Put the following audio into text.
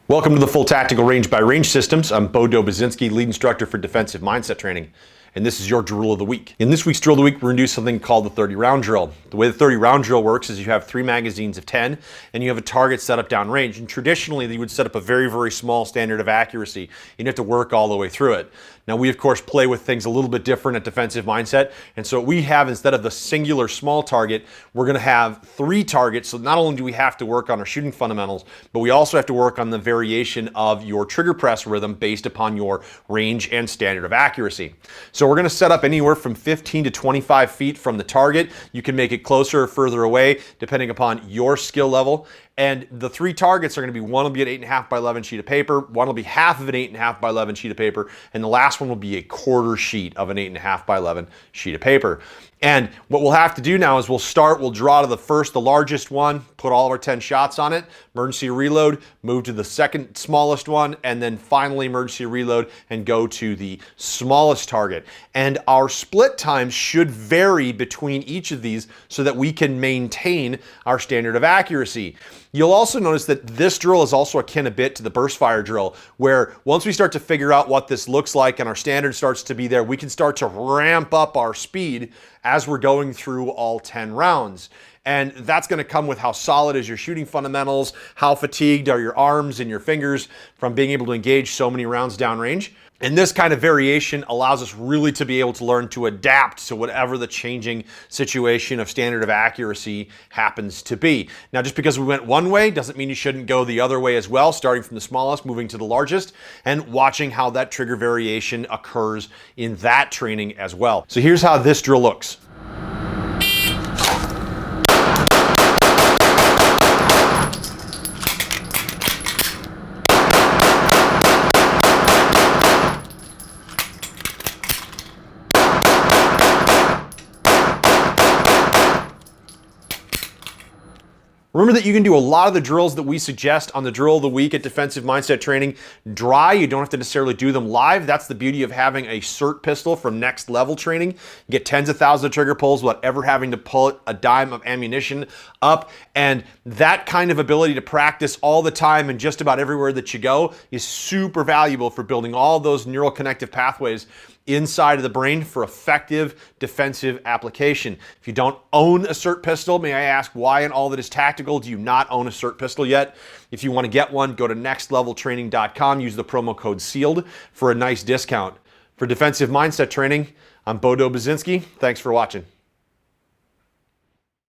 Welcome to the Full Tactical Range by Range Systems. I'm Bodo Bazinski, lead instructor for defensive mindset training, and this is your drill of the week. In this week's drill of the week, we're going to do something called the 30-round drill. The way the 30-round drill works is you have 3 magazines of 10, and you have a target set up downrange. And traditionally, you would set up a very, very small standard of accuracy. You'd have to work all the way through it. Now, we, of course, play with things a little bit different at defensive mindset. And so what we have, instead of the singular small target, we're going to have 3 targets. So not only do we have to work on our shooting fundamentals, but we also have to work on the variation of your trigger press rhythm based upon your range and standard of accuracy. So we're going to set up anywhere from 15 to 25 feet from the target. You can make it closer or further away, depending upon your skill level. And the 3 targets are going to be, one will be an 8.5 by 11 sheet of paper, one will be half of an 8.5 by 11 sheet of paper, and the last one will be a quarter sheet of an 8.5 by 11 sheet of paper. And what we'll have to do now is we'll draw to the largest one, put all of our 10 shots on it, emergency reload, move to the second smallest one, and then finally emergency reload and go to the smallest target. And our split times should vary between each of these so that we can maintain our standard of accuracy. You'll also notice that this drill is also akin a bit to the burst fire drill, where once we start to figure out what this looks like and our standard starts to be there, we can start to ramp up our speed as we're going through all 10 rounds. And that's going to come with how solid is your shooting fundamentals, how fatigued are your arms and your fingers from being able to engage so many rounds downrange. And this kind of variation allows us really to be able to learn to adapt to whatever the changing situation of standard of accuracy happens to be. Now, just because we went one way doesn't mean you shouldn't go the other way as well, starting from the smallest, moving to the largest, and watching how that trigger variation occurs in that training as well. So here's how this drill looks. Remember that you can do a lot of the drills that we suggest on the drill of the week at Defensive Mindset Training dry. You don't have to necessarily do them live. That's the beauty of having a SIRT pistol from Next Level Training. You get tens of thousands of trigger pulls without ever having to pull a dime of ammunition up. And that kind of ability to practice all the time and just about everywhere that you go is super valuable for building all those neural connective pathways inside of the brain for effective defensive application. If you don't own a SIRT pistol, may I ask why in all that is tactical do you not own a SIRT pistol yet? If you want to get one, go to nextleveltraining.com, use the promo code SEALED for a nice discount. For Defensive Mindset Training, I'm Bodo Bazinski. Thanks for watching.